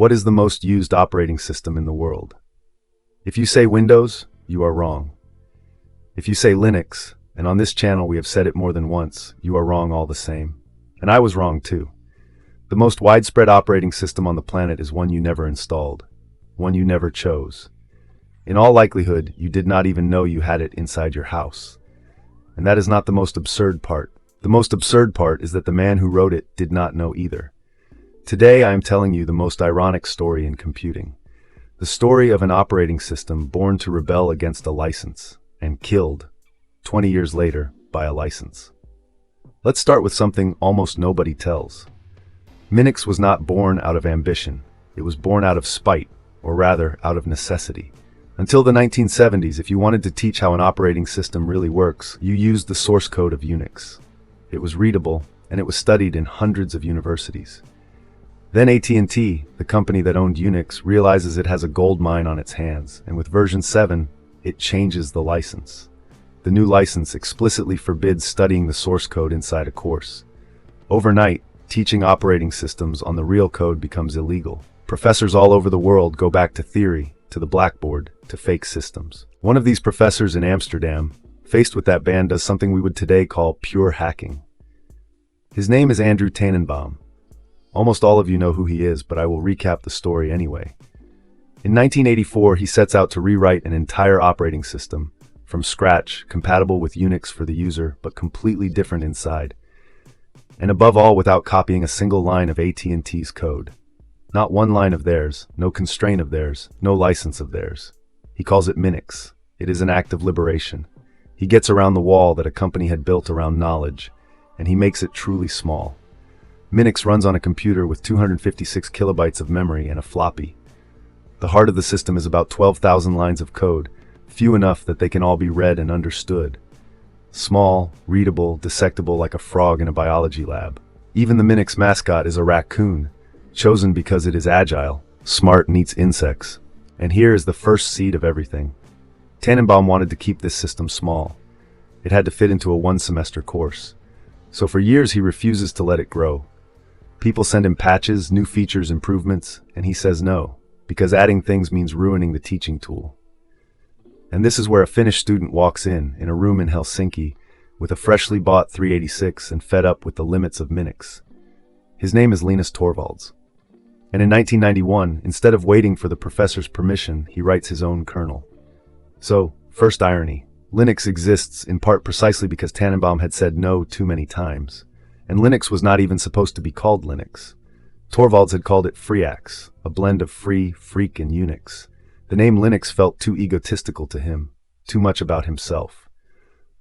What is the most used operating system in the world? If you say Windows, you are wrong. If you say Linux, and on this channel we have said it more than once, you are wrong all the same. And I was wrong too. The most widespread operating system on the planet is one you never installed, one you never chose. In all likelihood, you did not even know you had it inside your house. And that is not the most absurd part. The most absurd part is that the man who wrote it did not know either. Today I am telling you the most ironic story in computing. The story of an operating system born to rebel against a license and killed 20 years later by a license. Let's start with something almost nobody tells. Minix was not born out of ambition. It was born out of spite, or rather, out of necessity. Until the 1970s, if you wanted to teach how an operating system really works, you used the source code of Unix. It was readable, and it was studied in hundreds of universities. Then AT&T, the company that owned Unix, realizes it has a gold mine on its hands, and with version 7, it changes the license. The new license explicitly forbids studying the source code inside a course. Overnight, teaching operating systems on the real code becomes illegal. Professors all over the world go back to theory, to the blackboard, to fake systems. One of these professors in Amsterdam, faced with that ban, does something we would today call pure hacking. His name is Andrew Tanenbaum. Almost all of you know who he is, but I will recap the story anyway. In 1984, he sets out to rewrite an entire operating system, from scratch, compatible with Unix for the user, but completely different inside. And above all, without copying a single line of AT&T's code. Not one line of theirs, no constraint of theirs, no license of theirs. He calls it Minix. It is an act of liberation. He gets around the wall that a company had built around knowledge, and he makes it truly small. Minix runs on a computer with 256 kilobytes of memory and a floppy. The heart of the system is about 12,000 lines of code, few enough that they can all be read and understood. Small, readable, dissectable like a frog in a biology lab. Even the Minix mascot is a raccoon, chosen because it is agile, smart, and eats insects. And here is the first seed of everything. Tanenbaum wanted to keep this system small. It had to fit into a one-semester course. So for years he refuses to let it grow. People send him patches, new features, improvements, and he says no, because adding things means ruining the teaching tool. And this is where a Finnish student walks in a room in Helsinki, with a freshly bought 386 and fed up with the limits of Minix. His name is Linus Torvalds. And in 1991, instead of waiting for the professor's permission, he writes his own kernel. So, first irony. Linux exists in part precisely because Tanenbaum had said no too many times. And Linux was not even supposed to be called Linux. Torvalds had called it Freax, a blend of free, freak, and Unix. The name Linux felt too egotistical to him, too much about himself.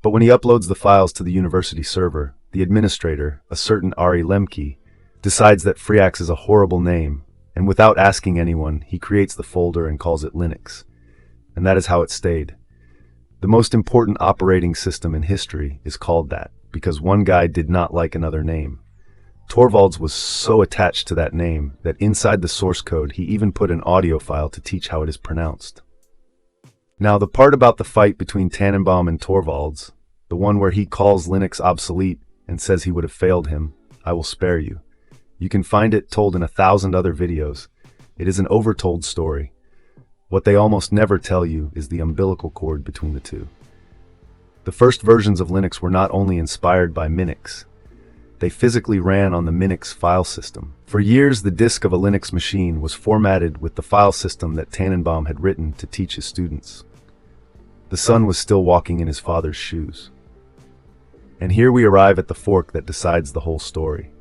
But when he uploads the files to the university server, the administrator, a certain Ari Lemke, decides that Freax is a horrible name, and without asking anyone, he creates the folder and calls it Linux. And that is how it stayed. The most important operating system in history is called that, because one guy did not like another name. Torvalds was so attached to that name that inside the source code he even put an audio file to teach how it is pronounced. Now the part about the fight between Tanenbaum and Torvalds, the one where he calls Linux obsolete and says he would have failed him, I will spare you. You can find it told in 1,000 other videos. It is an overtold story. What they almost never tell you is the umbilical cord between the two. The first versions of Linux were not only inspired by Minix, they physically ran on the Minix file system. For years, the disk of a Linux machine was formatted with the file system that Tanenbaum had written to teach his students. The son was still walking in his father's shoes. And here we arrive at the fork that decides the whole story.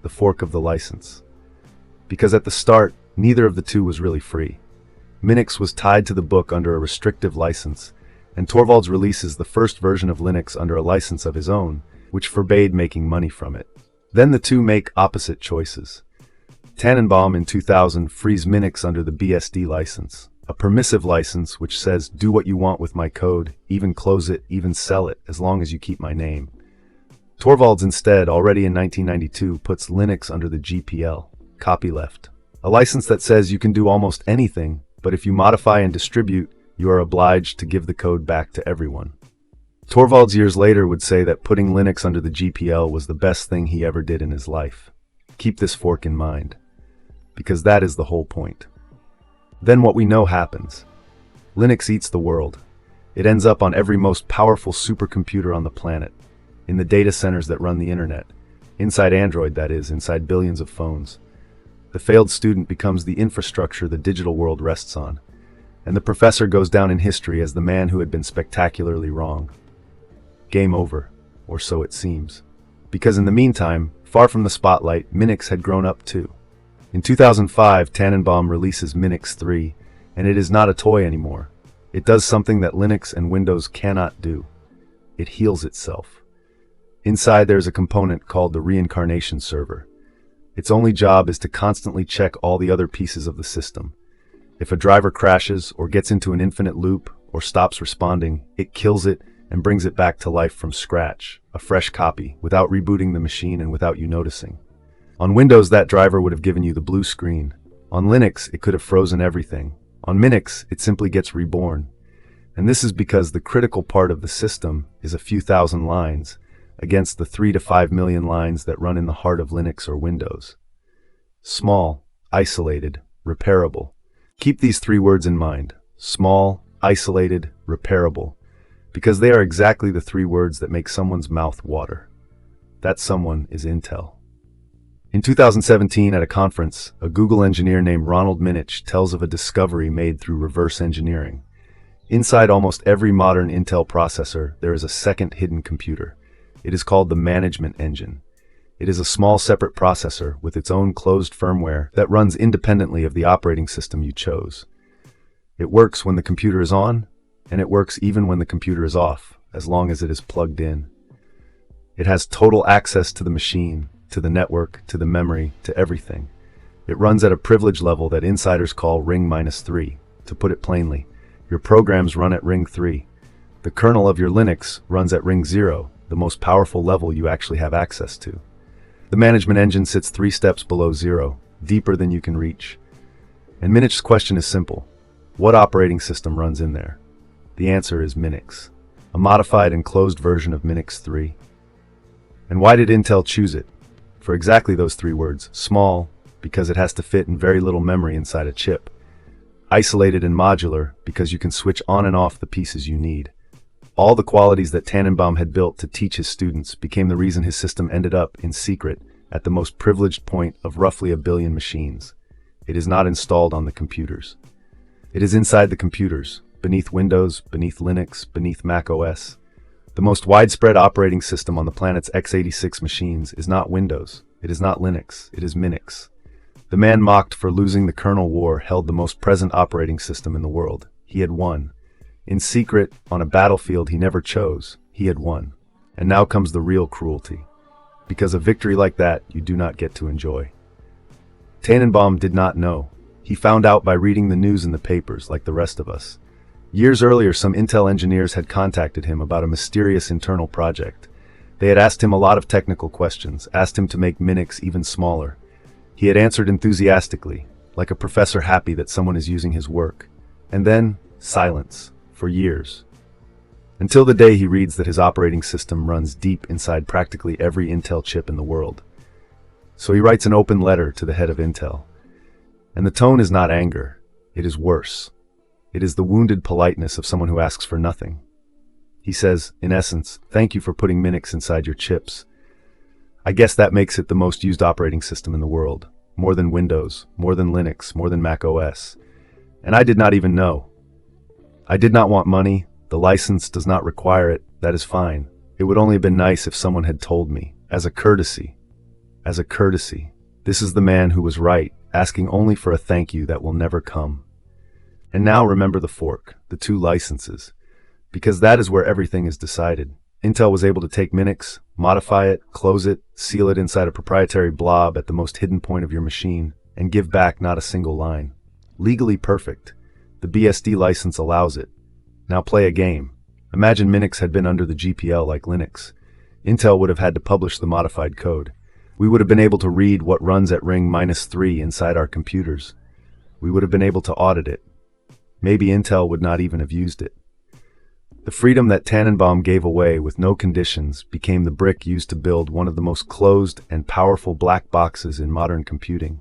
The fork of the license. Because at the start, neither of the two was really free. Minix was tied to the book under a restrictive license, and Torvalds releases the first version of Linux under a license of his own, which forbade making money from it. Then the two make opposite choices. Tanenbaum in 2000 frees Minix under the BSD license, a permissive license which says do what you want with my code, even close it, even sell it, as long as you keep my name. Torvalds instead, already in 1992, puts Linux under the GPL, copyleft, a license that says you can do almost anything, but if you modify and distribute, you are obliged to give the code back to everyone. Torvalds years later would say that putting Linux under the GPL was the best thing he ever did in his life. Keep this fork in mind. because that is the whole point. Then what we know happens. Linux eats the world. It ends up on every most powerful supercomputer on the planet, in the data centers that run the internet, inside Android, that is, inside billions of phones. The failed student becomes the infrastructure the digital world rests on, and the professor goes down in history as the man who had been spectacularly wrong. Game over, or so it seems. Because in the meantime, far from the spotlight, Minix had grown up too. In 2005, Tanenbaum releases Minix 3, and it is not a toy anymore. It does something that Linux and Windows cannot do. It heals itself. Inside there is a component called the reincarnation server. Its only job is to constantly check all the other pieces of the system. If a driver crashes or gets into an infinite loop or stops responding, it kills it and brings it back to life from scratch, a fresh copy, without rebooting the machine and without you noticing. On Windows, that driver would have given you the blue screen. On Linux, it could have frozen everything. On Minix, it simply gets reborn. And this is because the critical part of the system is a few thousand lines against the 3 to 5 million lines that run in the heart of Linux or Windows. Small, isolated, repairable. Keep these 3 words in mind. Small, isolated, repairable. Because they are exactly the 3 words that make someone's mouth water. That someone is Intel. In 2017, at a conference, a Google engineer named Ronald Minnich tells of a discovery made through reverse engineering. Inside almost every modern Intel processor, there is a second hidden computer. It is called the management engine. It is a small separate processor with its own closed firmware that runs independently of the operating system you chose. It works when the computer is on, and it works even when the computer is off, as long as it is plugged in. It has total access to the machine, to the network, to the memory, to everything. It runs at a privilege level that insiders call ring -3. To put it plainly, your programs run at ring 3. The kernel of your Linux runs at ring 0, the most powerful level you actually have access to. The management engine sits 3 steps below 0, deeper than you can reach. And Minich's question is simple. What operating system runs in there? The answer is Minix, a modified and closed version of Minix 3. And why did Intel choose it? For exactly those 3 words. Small, because it has to fit in very little memory inside a chip. Isolated and modular, because you can switch on and off the pieces you need. All the qualities that Tanenbaum had built to teach his students became the reason his system ended up, in secret, at the most privileged point of roughly 1 billion machines. It is not installed on the computers. It is inside the computers, beneath Windows, beneath Linux, beneath Mac OS. The most widespread operating system on the planet's x86 machines is not Windows, it is not Linux, it is Minix. The man mocked for losing the kernel war held the most present operating system in the world. He had won. In secret, on a battlefield he never chose, he had won. And now comes the real cruelty. Because a victory like that you do not get to enjoy. Tanenbaum did not know. He found out by reading the news in the papers like the rest of us. Years earlier, some Intel engineers had contacted him about a mysterious internal project. They had asked him a lot of technical questions, asked him to make Minix even smaller. He had answered enthusiastically, like a professor happy that someone is using his work. And then, silence, for years. Until the day he reads that his operating system runs deep inside practically every Intel chip in the world. So he writes an open letter to the head of Intel. And the tone is not anger, it is worse. It is the wounded politeness of someone who asks for nothing. He says, in essence, thank you for putting Minix inside your chips. I guess that makes it the most used operating system in the world. More than Windows, more than Linux, more than Mac OS. And I did not even know. I did not want money. The license does not require it. That is fine. It would only have been nice if someone had told me. As a courtesy. As a courtesy. This is the man who was right, asking only for a thank you that will never come. And now remember the fork, the 2 licenses. Because that is where everything is decided. Intel was able to take Minix, modify it, close it, seal it inside a proprietary blob at the most hidden point of your machine, and give back not a single line. Legally perfect. The BSD license allows it. Now play a game. Imagine Minix had been under the GPL like Linux. Intel would have had to publish the modified code. We would have been able to read what runs at ring -3 inside our computers. We would have been able to audit it. Maybe Intel would not even have used it. The freedom that Tanenbaum gave away with no conditions became the brick used to build one of the most closed and powerful black boxes in modern computing.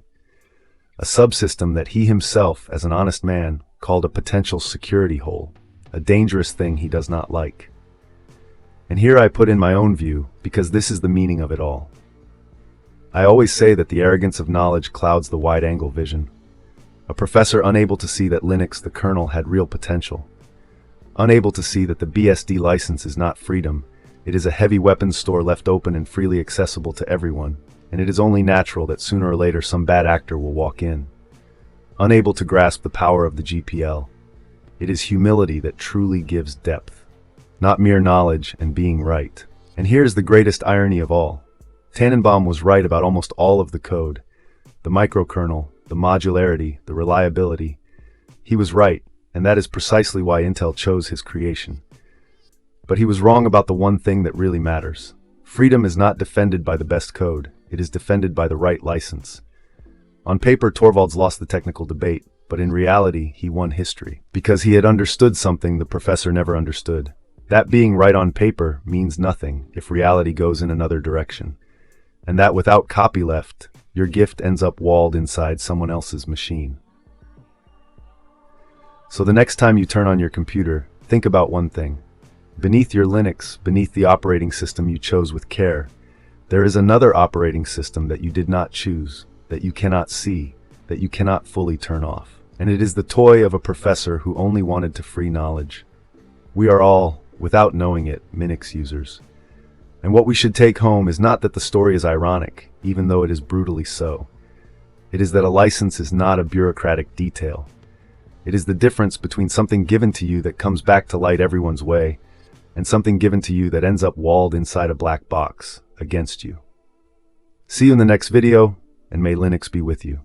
a subsystem that he himself, as an honest man, called a potential security hole, a dangerous thing he does not like. And here I put in my own view, because this is the meaning of it all. I always say that the arrogance of knowledge clouds the wide-angle vision. A professor unable to see that Linux, the kernel, had real potential. Unable to see that the BSD license is not freedom, it is a heavy weapons store left open and freely accessible to everyone, and it is only natural that sooner or later some bad actor will walk in. Unable to grasp the power of the GPL, it is humility that truly gives depth, not mere knowledge and being right. And here's the greatest irony of all. Tanenbaum was right about almost all of the code, the microkernel, the modularity, the reliability. He was right, and that is precisely why Intel chose his creation. But he was wrong about the one thing that really matters. Freedom is not defended by the best code, it is defended by the right license. On paper, Torvalds lost the technical debate, but in reality, he won history, because he had understood something the professor never understood. That being right on paper means nothing if reality goes in another direction. And that without copyleft, your gift ends up walled inside someone else's machine. So the next time you turn on your computer, think about one thing. Beneath your Linux, beneath the operating system you chose with care, there is another operating system that you did not choose, that you cannot see, that you cannot fully turn off. And it is the toy of a professor who only wanted to free knowledge. We are all, without knowing it, Minix users. And what we should take home is not that the story is ironic, even though it is brutally so. It is that a license is not a bureaucratic detail. It is the difference between something given to you that comes back to light everyone's way, and something given to you that ends up walled inside a black box, against you. See you in the next video, and may Linux be with you.